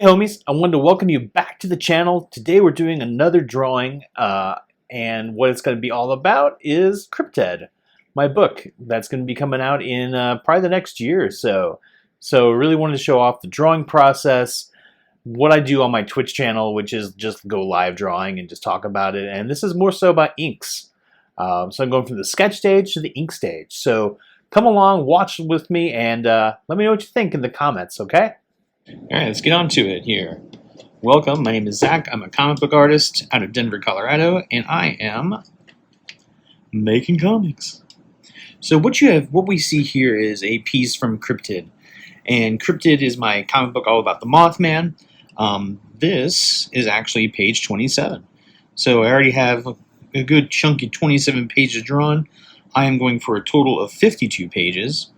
Hey homies, I wanted to welcome you back to the channel. Today we're doing another drawing, and what it's going to be all about is Cryp-Ted, my book that's going to be coming out in probably the next year or so. So really wanted to show off the drawing process, what I do on my Twitch channel, which is just go live drawing and just talk about it. And this is more so about inks. So I'm going from the sketch stage to the ink stage. So come along, watch with me, and let me know what you think in the comments, okay? Alright, let's get on to it here. Welcome, my name is Zach. I'm a comic book artist out of Denver, Colorado, and I am making comics. So what we see here is a piece from Cryp-Ted. And Cryp-Ted is my comic book all about the Mothman. This is actually page 27. So I already have a good chunky 27 pages drawn. I am going for a total of 52 pages.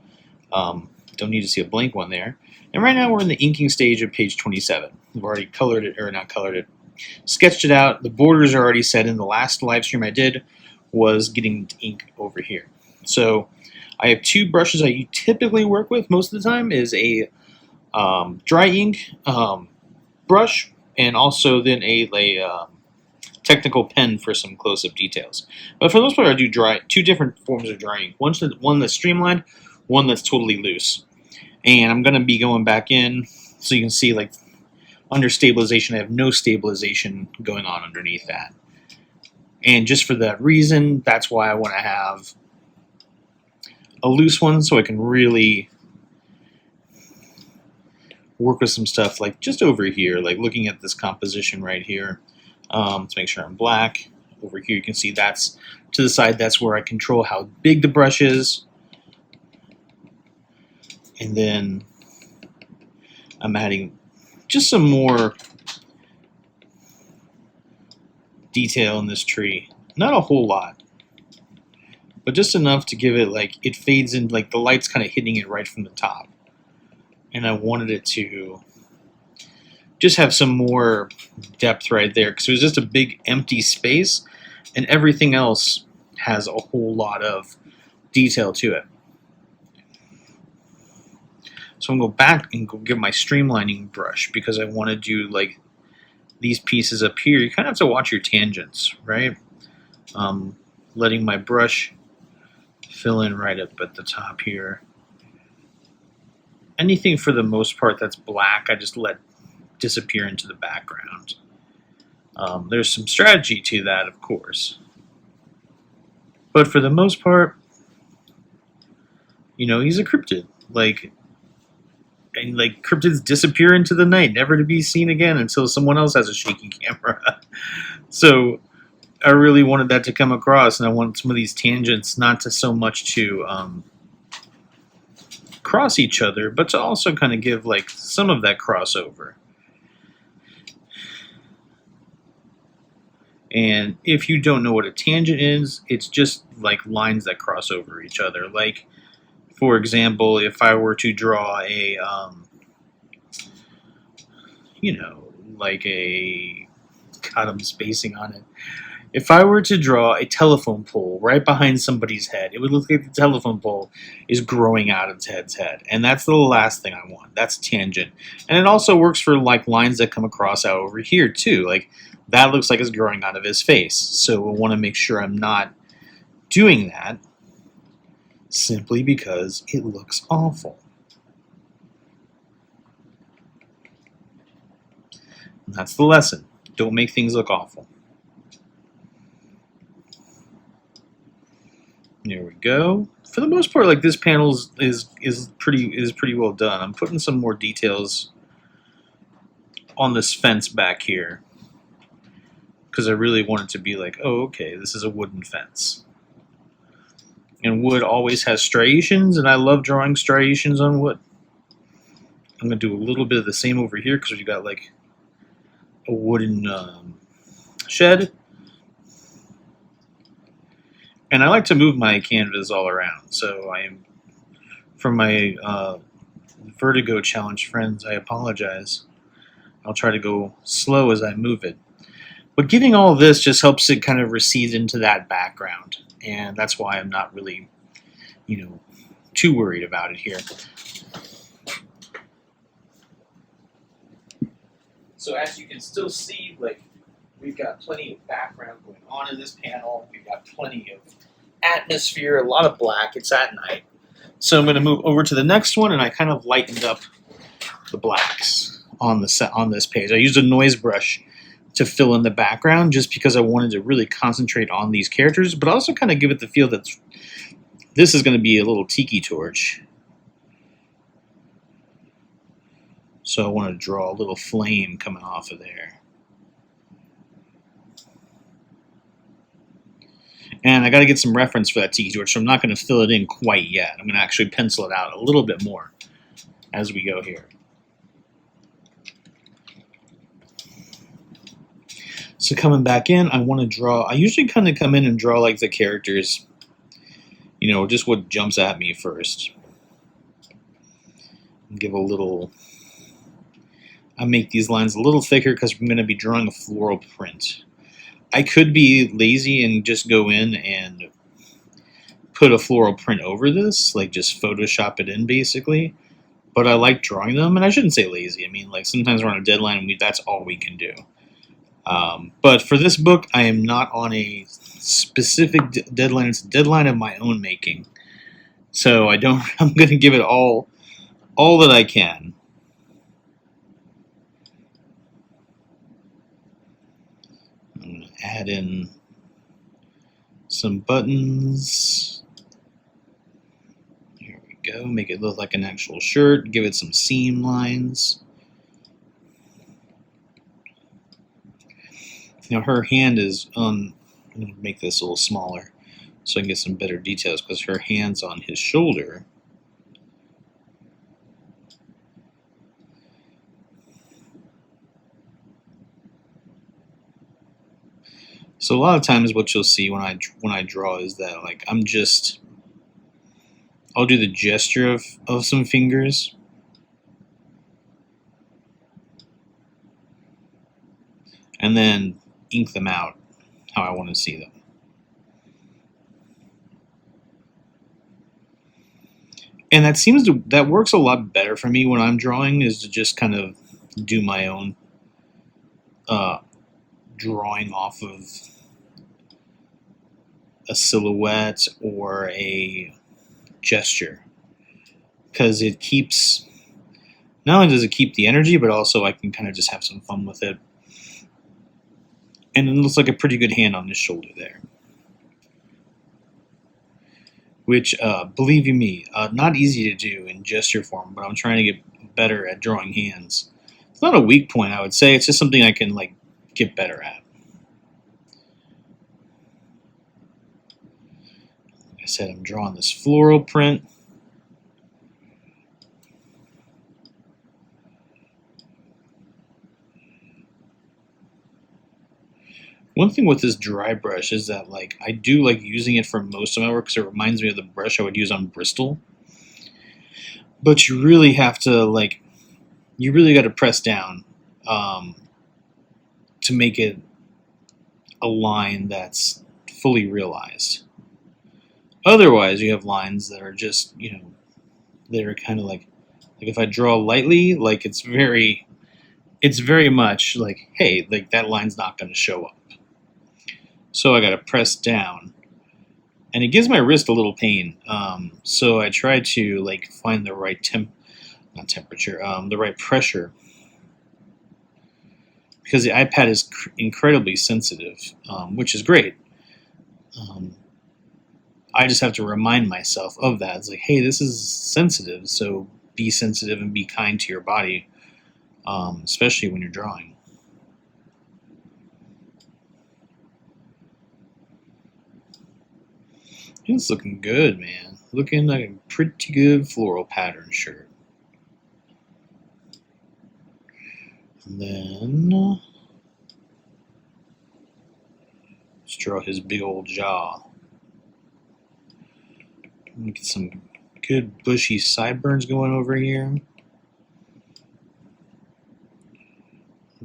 Don't need to see a blank one there. And right now we're in the inking stage of page 27. We've already colored it, or not colored it, sketched it out. The borders are already set in. The last live stream I did was getting ink over here. So I have two brushes I typically work with most of the time is a dry ink brush and also then a technical pen for some close-up details. But for the most part I do two different forms of dry ink. One that's streamlined, one that's totally loose. And I'm going to be going back in so you can see, like, under stabilization, I have no stabilization going on underneath that. And just for that reason, that's why I want to have a loose one so I can really work with some stuff, like just over here, like looking at this composition right here. Let's make sure I'm black. Over here you can see that's to the side. That's where I control how big the brush is. And then I'm adding just some more detail in this tree. Not a whole lot, but just enough to give it, like, it fades in, like the light's kind of hitting it right from the top. And I wanted it to just have some more depth right there because it was just a big empty space and everything else has a whole lot of detail to it. So I'm going to go back and go get my streamlining brush because I want to do, like, these pieces up here. You kind of have to watch your tangents, right? Letting my brush fill in right up at the top here. Anything for the most part that's black, I just let disappear into the background. There's some strategy to that, of course. But for the most part, you know, he's a cryptid. And like cryptids disappear into the night, never to be seen again until someone else has a shaky camera. So I really wanted that to come across, and I want some of these tangents not to so much to cross each other, but to also kind of give, like, some of that crossover. And if you don't know what a tangent is, it's just like lines that cross over each other. Like, for example, if I were to draw a, you know, like a, God, I'm spacing on it. If I were to draw a telephone pole right behind somebody's head, it would look like the telephone pole is growing out of its head. And that's the last thing I want. That's tangent. And it also works for, like, lines that come across out over here, too. Like, that looks like it's growing out of his face. So I want to make sure I'm not doing that simply because it looks awful. And that's the lesson. Don't make things look awful. There we go. For the most part, like, this panel is pretty well done. I'm putting some more details on this fence back here because I really want it to be like, oh, okay, this is a wooden fence. And wood always has striations, and I love drawing striations on wood. I'm going to do a little bit of the same over here because we've got, like, a wooden shed. And I like to move my canvas all around. So I am, from my vertigo challenge friends, I apologize. I'll try to go slow as I move it. But getting all of this just helps it kind of recede into that background. And that's why I'm not really, you know, too worried about it here. So as you can still see, like, we've got plenty of background going on in this panel. We've got plenty of atmosphere, a lot of black. It's at night. So I'm going to move over to the next one, and I kind of lightened up the blacks on this page. I used a noise brush to fill in the background just because I wanted to really concentrate on these characters, but also kind of give it the feel that this is going to be a little tiki torch. So I want to draw a little flame coming off of there. And I got to get some reference for that tiki torch, so I'm not going to fill it in quite yet. I'm going to actually pencil it out a little bit more as we go here. So coming back in, I want to draw, I usually kind of come in and draw like the characters, you know, just what jumps at me first. Give a little, I make these lines a little thicker because I'm going to be drawing a floral print. I could be lazy and just go in and put a floral print over this, like just Photoshop it in basically. But I like drawing them, and I shouldn't say lazy. I mean, like sometimes we're on a deadline and that's all we can do. But for this book, I am not on a specific deadline. It's a deadline of my own making. So I'm going to give it all that I can. I'm going to add in some buttons. Here we go. Make it look like an actual shirt. Give it some seam lines. Now her hand is on, I'm going to make this a little smaller so I can get some better details because her hand's on his shoulder. So a lot of times what you'll see when I draw is that like I'll do the gesture of some fingers. And then ink them out how I want to see them. And that works a lot better for me when I'm drawing, is to just kind of do my own drawing off of a silhouette or a gesture, because it keeps, not only does it keep the energy, but also I can kind of just have some fun with it. And it looks like a pretty good hand on his shoulder there. Which, believe you me, not easy to do in gesture form, but I'm trying to get better at drawing hands. It's not a weak point, I would say. It's just something I can like get better at. Like I said, I'm drawing this floral print. One thing with this dry brush is that like I do like using it for most of my work because it reminds me of the brush I would use on Bristol. But you really have to like, you really got to press down to make it a line that's fully realized. Otherwise, you have lines that are just, you know, they're kind of like if I draw lightly, like it's very much like, hey, like that line's not going to show up. So I got to press down, and it gives my wrist a little pain. So I try to like find the right the right pressure, because the iPad is incredibly sensitive, which is great. I just have to remind myself of that. It's like, hey, this is sensitive, so be sensitive and be kind to your body, especially when you're drawing. It's looking good, man. Looking like a pretty good floral pattern shirt. And then let's draw his big old jaw. Get some good bushy sideburns going over here.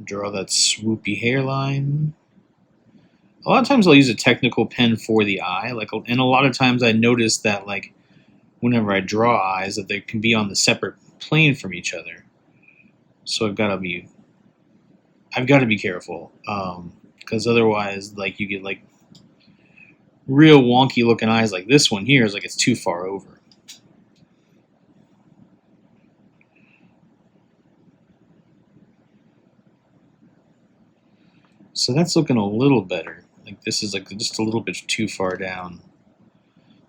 Draw that swoopy hairline. A lot of times I'll use a technical pen for the eye, and a lot of times I notice that like whenever I draw eyes that they can be on the separate plane from each other. So I've got to be I've got to be careful, because otherwise, like, you get like real wonky looking eyes. Like this one here is like it's too far over. So that's looking a little better. Like this is like just a little bit too far down.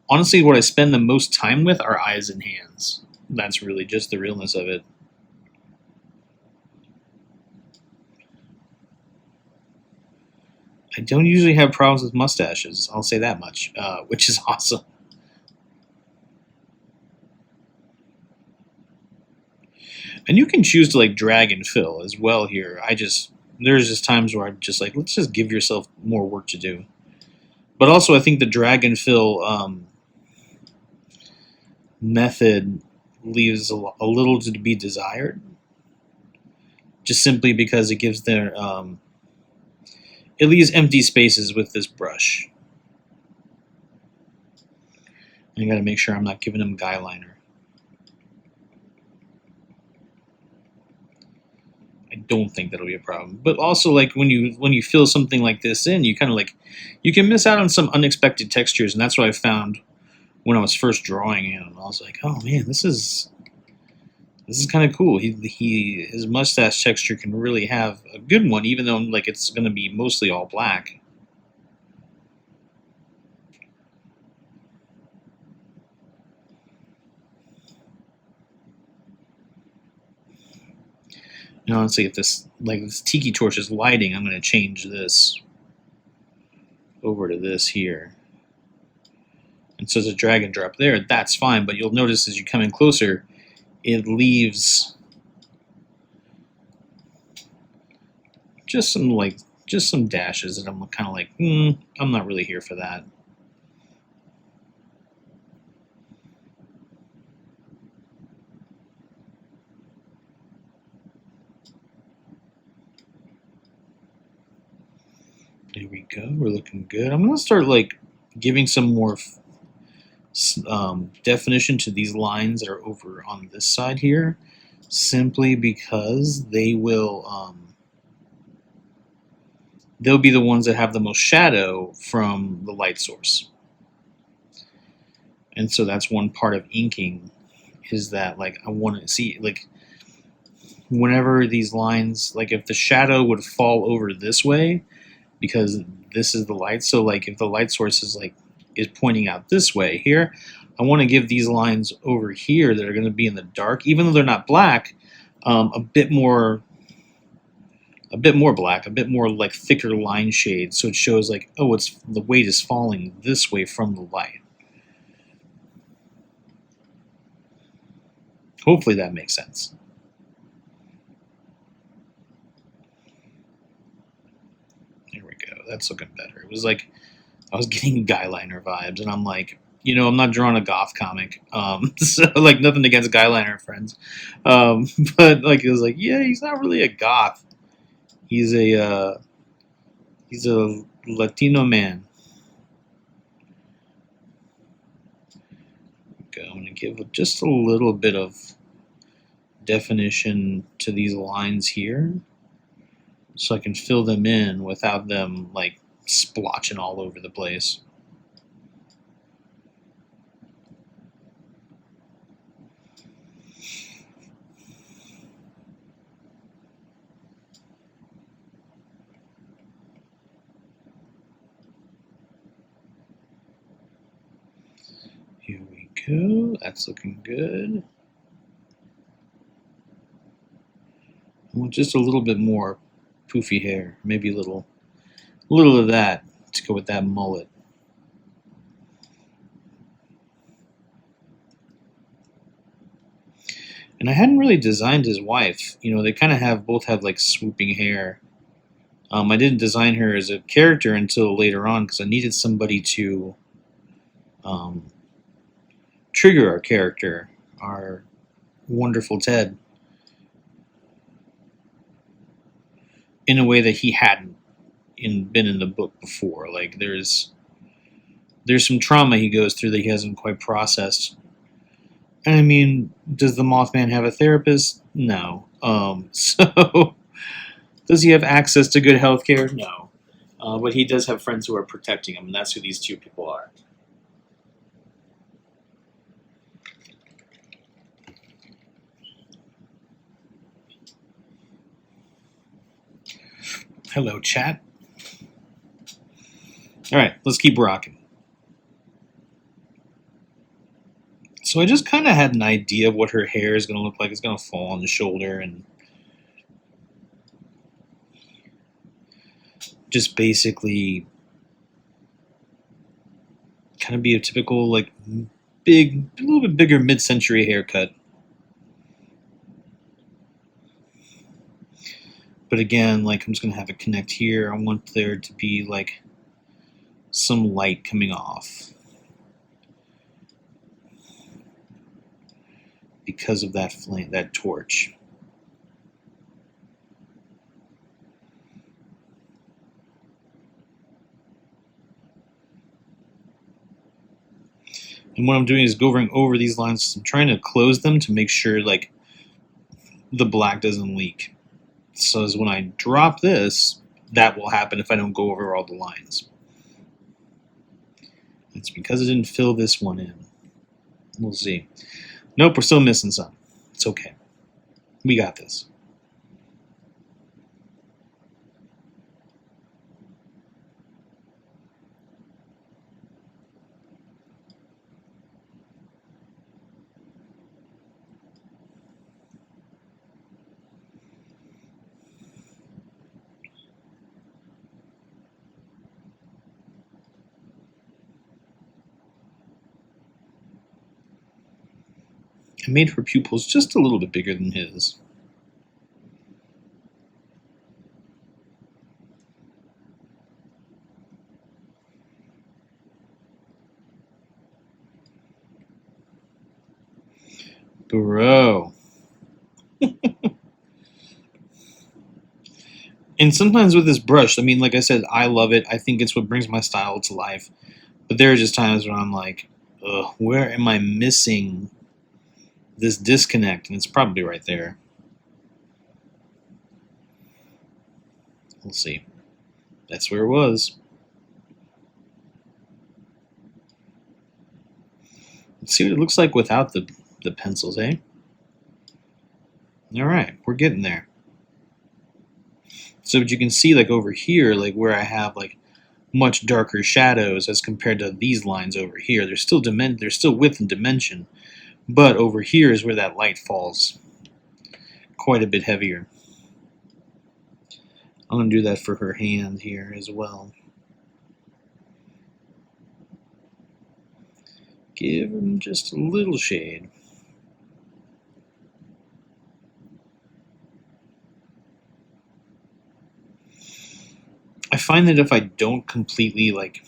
Honestly, what I spend the most time with are eyes and hands. That's really just the realness of it. I don't usually have problems with mustaches. I'll say that much, which is awesome. And you can choose to like drag and fill as well here. There's just times where I'm just like, let's just give yourself more work to do. But also, I think the drag and fill method leaves a little to be desired, just simply because it gives it leaves empty spaces with this brush. And I got to make sure I'm not giving them guy liner. I don't think that'll be a problem. But also, like when you fill something like this in, you kind of like you can miss out on some unexpected textures, and that's what I found when I was first drawing him. I was like, oh man, this is kind of cool. His mustache texture can really have a good one, even though like it's going to be mostly all black. And honestly, if this tiki torch is lighting, I'm going to change this over to this here. And so there's a drag and drop there. That's fine, but you'll notice as you come in closer, it leaves just some dashes, and I'm kind of like, I'm not really here for that. There we go. We're looking good. I'm gonna start like giving some more definition to these lines that are over on this side here, simply because they'll be the ones that have the most shadow from the light source. And so that's one part of inking, is that like I want to see like whenever these lines, like if the shadow would fall over this way because this is the light, so like if the light source is pointing out this way here, I want to give these lines over here that are going to be in the dark, even though they're not black, a bit more black, a bit more like thicker line shade, so it shows like, oh, the weight is falling this way from the light. Hopefully that makes sense. There we go. That's looking better. It was like I was getting guy liner vibes, and I'm like, I'm not drawing a goth comic, so like nothing against guy liner friends, but like it was like, yeah, he's not really a goth. He's a Latino man. Okay, I'm gonna give just a little bit of definition to these lines here, so I can fill them in without them like splotching all over the place. Here we go. That's looking good. I want just a little bit more poofy hair, maybe a little of that to go with that mullet. And I hadn't really designed his wife. They kind of both have like swooping hair. I didn't design her as a character until later on because I needed somebody to trigger our character, our wonderful Ted, in a way that he hadn't been in the book before. Like there's some trauma he goes through that he hasn't quite processed. And I mean, does the Mothman have a therapist? No. So Does he have access to good health care? No. But he does have friends who are protecting him, and that's who these two people are. Hello, chat. All right, let's keep rocking. So I just kind of had an idea of what her hair is going to look like. It's going to fall on the shoulder and just basically kind of be a typical, like, big, a little bit bigger mid-century haircut. But again, like, I'm just going to have it connect here. I want there to be, like, some light coming off because of that flame, that torch. And what I'm doing is going over these lines. I'm trying to close them to make sure, like, the black doesn't leak. So as when I drop this, that will happen if I don't go over all the lines. It's because I didn't fill this one in. We'll see. Nope, we're still missing some. It's okay. We got this. I made her pupils just a little bit bigger than his. Bro. And sometimes with this brush, I mean, like I said, I love it. I think it's what brings my style to life. But there are just times when I'm like, ugh, where am I missing this disconnect? And it's probably right there. We'll see. That's where it was. Let's see what it looks like without the pencils, eh? All right, we're getting there. So what you can see, like over here, like where I have like much darker shadows as compared to these lines over here. There's still width and dimension, but over here is where that light falls quite a bit heavier. I'm going to do that for her hand here as well. Give him just a little shade. I find that if I don't completely like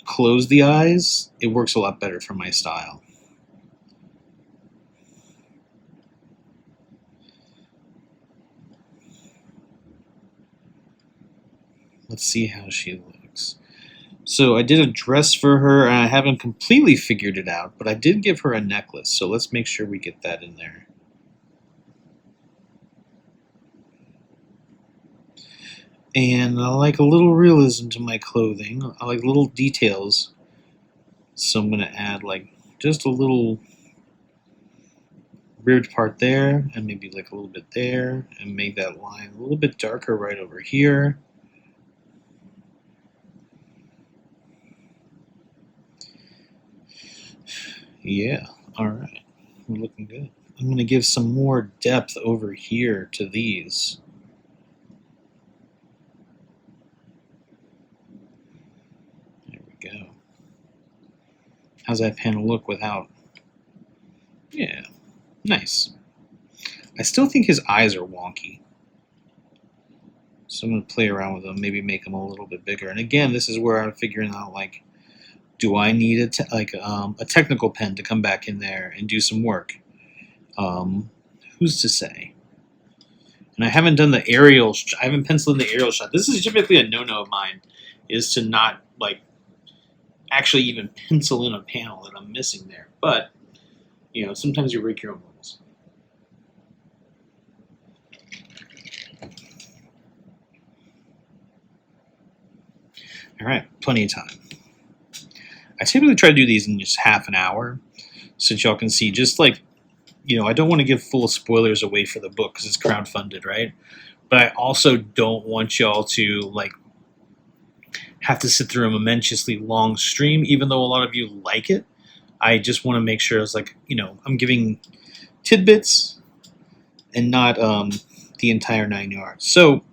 close the eyes, it works a lot better for my style. Let's see how she looks. So I did a dress for her, and I haven't completely figured it out, but I did give her a necklace, so let's make sure we get that in there. And I like a little realism to my clothing. I like little details. So I'm going to add like just a little ribbed part there, and maybe like a little bit there, and make that line a little bit darker right over here. Yeah, alright. We're looking good. I'm going to give some more depth over here to these. There we go. How's that panel look without? Yeah, nice. I still think his eyes are wonky. So I'm going to play around with them, maybe make them a little bit bigger. And again, this is where I'm figuring out, like, do I need a technical pen to come back in there and do some work? Who's to say? And I haven't done the aerial. I haven't penciled in the aerial shot. This is typically a no-no of mine, is to not like actually even pencil in a panel that I'm missing there. But you know, sometimes you break your own rules. All right, plenty of time. I typically try to do these in just half an hour, so that y'all can see just like, I don't want to give full spoilers away for the book because it's crowdfunded, right? But I also don't want y'all to like have to sit through a momentously long stream, even though a lot of you like it. I just want to make sure it's like, I'm giving tidbits and not the entire 9 yards. So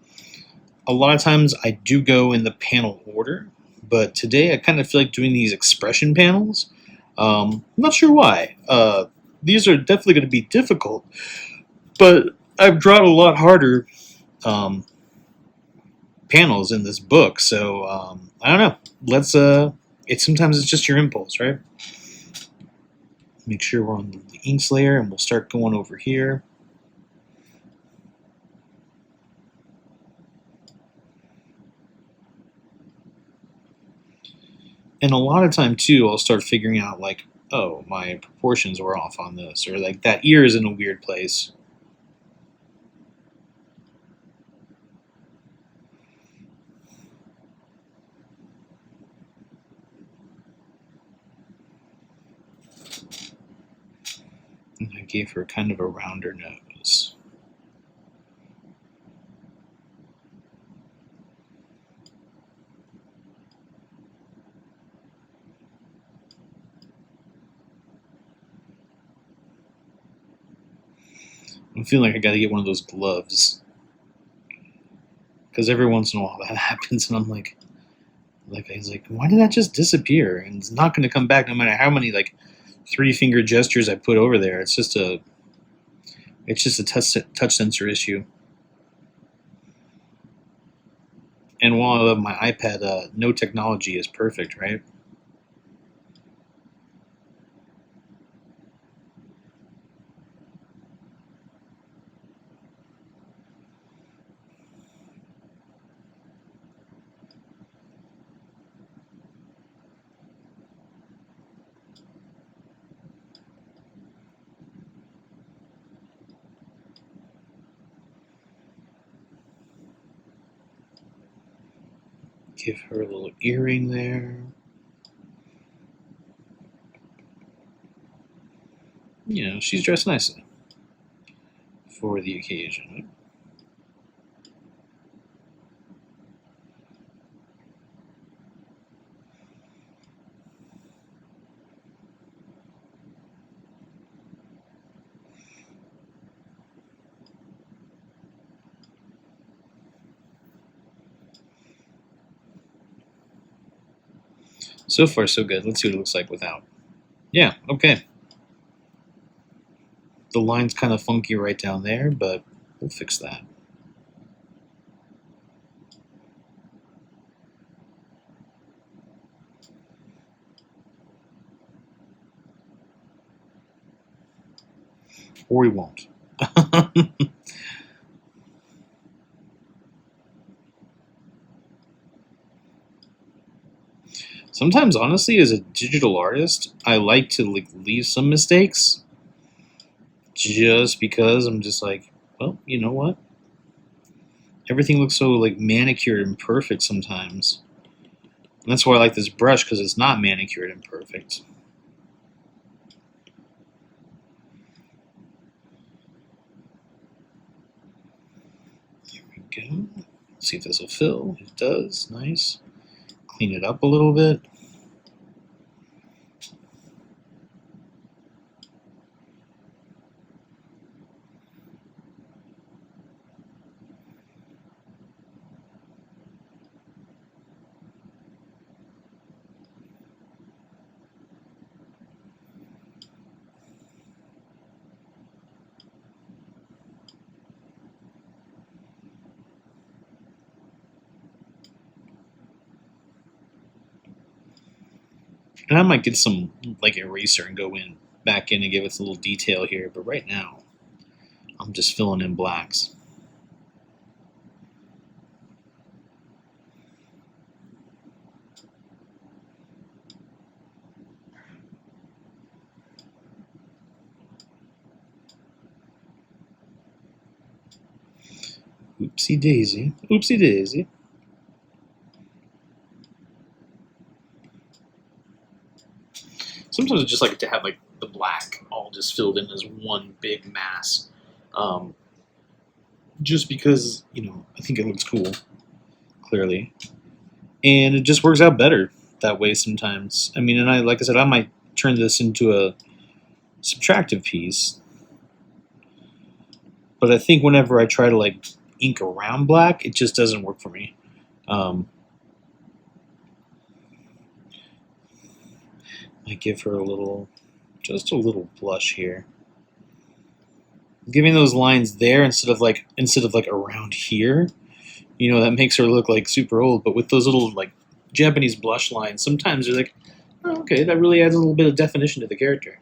a lot of times I do go in the panel order, but today I kind of feel like doing these expression panels. I'm not sure why. These are definitely going to be difficult, but I've drawn a lot harder panels in this book, so I don't know. Let's. Sometimes it's just your impulse, right? Make sure we're on the inks layer, and we'll start going over here. And a lot of time too, I'll start figuring out like, oh, my proportions were off on this, or like that ear is in a weird place. And I gave her kind of a rounder nose. I'm feeling like I gotta get one of those gloves. Because every once in a while that happens, and I'm like, he's like, why did that just disappear? And it's not gonna come back no matter how many like 3-finger gestures I put over there. It's just a touch sensor issue. And while I love my iPad, no technology is perfect, right? Give her a little earring there. She's dressed nicely for the occasion. So far, so good. Let's see what it looks like without. Yeah, okay. The line's kind of funky right down there, but we'll fix that. Or we won't. Sometimes, honestly, as a digital artist, I like to like leave some mistakes just because I'm just like, well, you know what? Everything looks so like manicured and perfect sometimes. And that's why I like this brush, because it's not manicured and perfect. Here we go. See if this will fill. It does. Nice. Clean it up a little bit. And I might get some like eraser and go in back in and give us a little detail here, but right now I'm just filling in blacks. Oopsie daisy. Oopsie daisy. sometimes I just like to have like the black all just filled in as one big mass, just because I think it looks cool, clearly, and it just works out better that way sometimes. I mean, and like I said, I might turn this into a subtractive piece, but I think whenever I try to like ink around black, it just doesn't work for me. I give her just a little blush here, giving those lines there instead of like around here. That makes her look like super old. But with those little like Japanese blush lines, sometimes you're like, oh, okay, that really adds a little bit of definition to the character.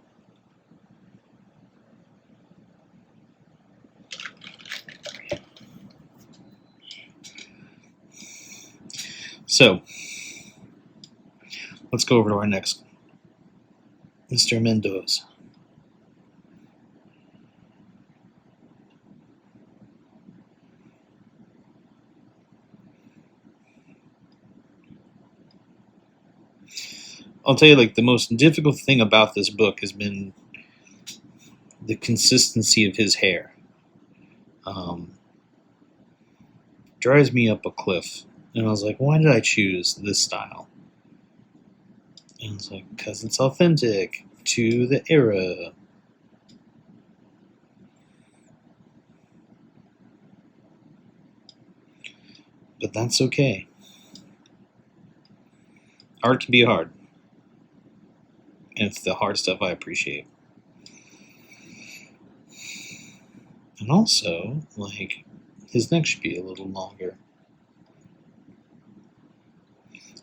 So let's go over to our next Mr. Mendoza. I'll tell you, like, the most difficult thing about this book has been the consistency of his hair. Drives me up a cliff. And I was like, why did I choose this style? And it's like, because it's authentic to the era. But that's okay. Art can be hard. And it's the hard stuff I appreciate. And also, like, his neck should be a little longer.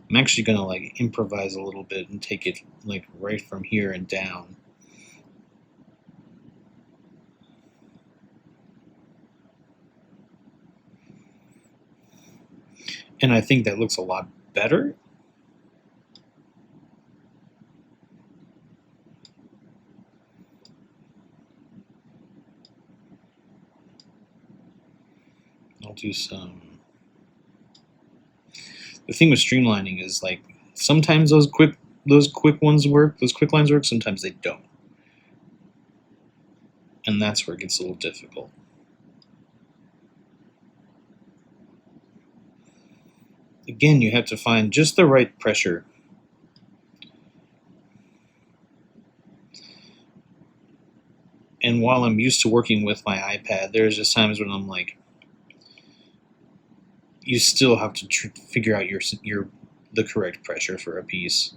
I'm actually gonna like improvise a little bit and take it like right from here and down. And I think that looks a lot better. I'll do some. The thing with streamlining is like sometimes those quick ones work, those quick lines work, sometimes they don't. And that's where it gets a little difficult. Again, you have to find just the right pressure. And while I'm used to working with my iPad, there's just times when I'm like, you still have to figure out the correct pressure for a piece,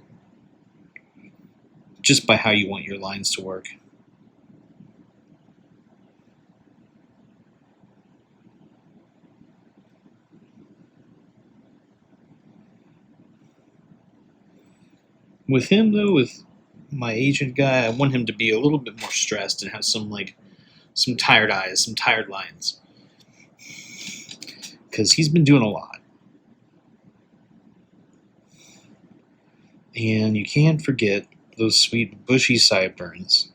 just by how you want your lines to work. With him though, with my agent guy, I want him to be a little bit more stressed and have some tired eyes, some tired lines, because he's been doing a lot. And you can't forget those sweet bushy sideburns.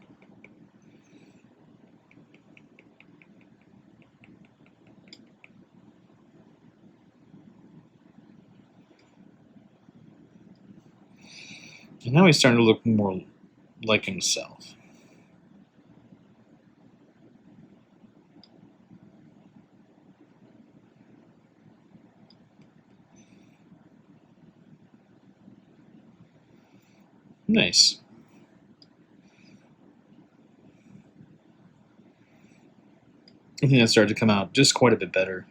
And now he's starting to look more like himself. Nice. I think that started to come out just quite a bit better.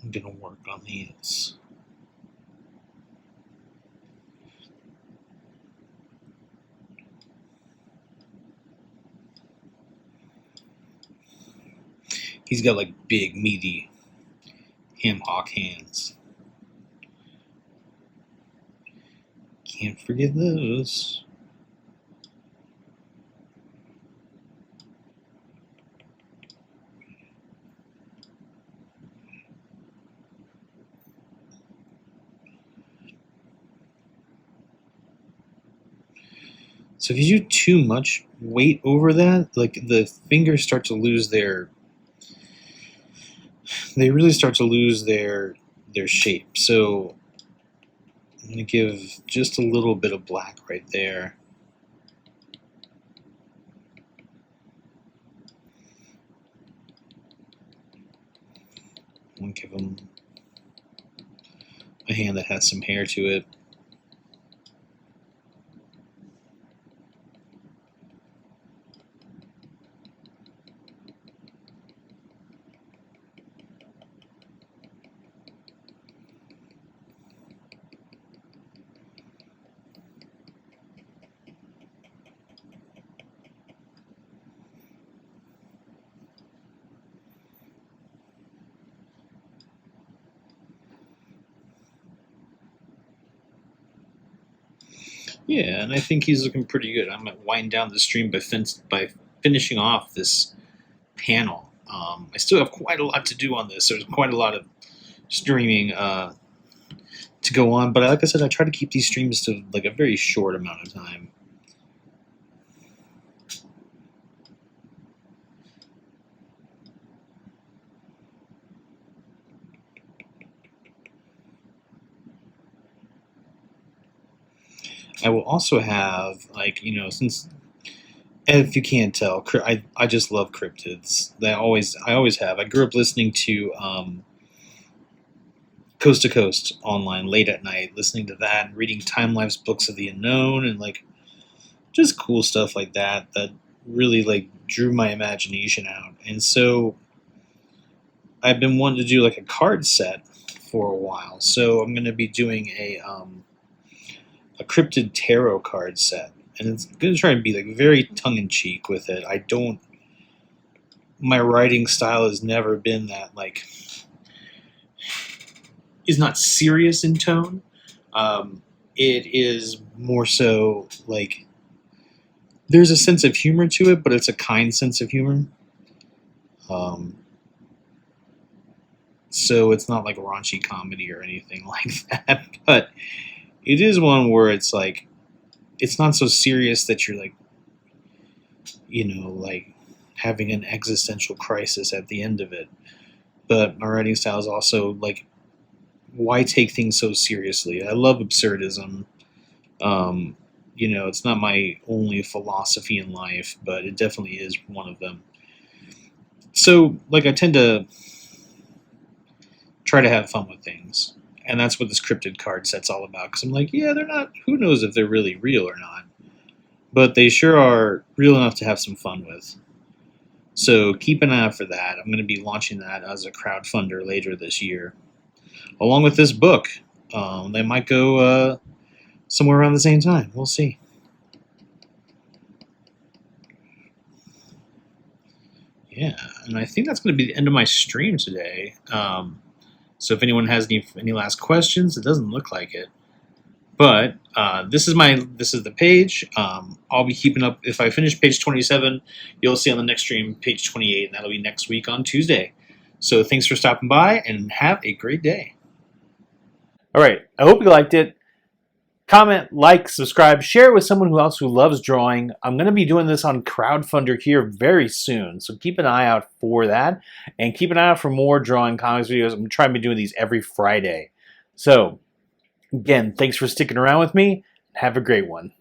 I'm gonna work on these. He's got like big, meaty ham hock hands. Can't forget those. So if you do too much weight over that, like the fingers start to lose they really start to lose their shape. So I'm going to give just a little bit of black right there. I'm going to give them a hand that has some hair to it. Yeah, and I think he's looking pretty good. I'm going to wind down the stream by finishing off this panel. I still have quite a lot to do on this. There's quite a lot of streaming to go on, but like I said, I try to keep these streams to like a very short amount of time. I will also have, like, since if you can't tell, I just love cryptids. I always have. I grew up listening to Coast to Coast online late at night, listening to that and reading time lapse books of the unknown and like just cool stuff like that that really like drew my imagination out. And so I've been wanting to do like a card set for a while. So I'm going to be doing a cryptid tarot card set, and it's going to try and be like very tongue in cheek with it. My writing style has never been that like is not serious in tone. It is more so like there's a sense of humor to it, but it's a kind sense of humor. So it's not like raunchy comedy or anything like that, but it is one where it's like it's not so serious that you're like like having an existential crisis at the end of it. But my writing style is also like, why take things so seriously? I love absurdism. It's not my only philosophy in life, but it definitely is one of them. So, like, I tend to try to have fun with things. And that's what this cryptid card set's all about. Because I'm like, yeah, they're not, who knows if they're really real or not. But they sure are real enough to have some fun with. So keep an eye out for that. I'm going to be launching that as a crowdfunder later this year. Along with this book. They might go somewhere around the same time. We'll see. Yeah, and I think that's going to be the end of my stream today. So if anyone has any last questions, it doesn't look like it. But this is the page. I'll be keeping up. If I finish page 27, you'll see on the next stream page 28, and that'll be next week on Tuesday. So thanks for stopping by, and have a great day. All right. I hope you liked it. Comment, like, subscribe, share it with someone else who loves drawing. I'm going to be doing this on Crowdfunder here very soon, so keep an eye out for that. And keep an eye out for more drawing comics videos. I'm trying to be doing these every Friday. So, again, thanks for sticking around with me. Have a great one.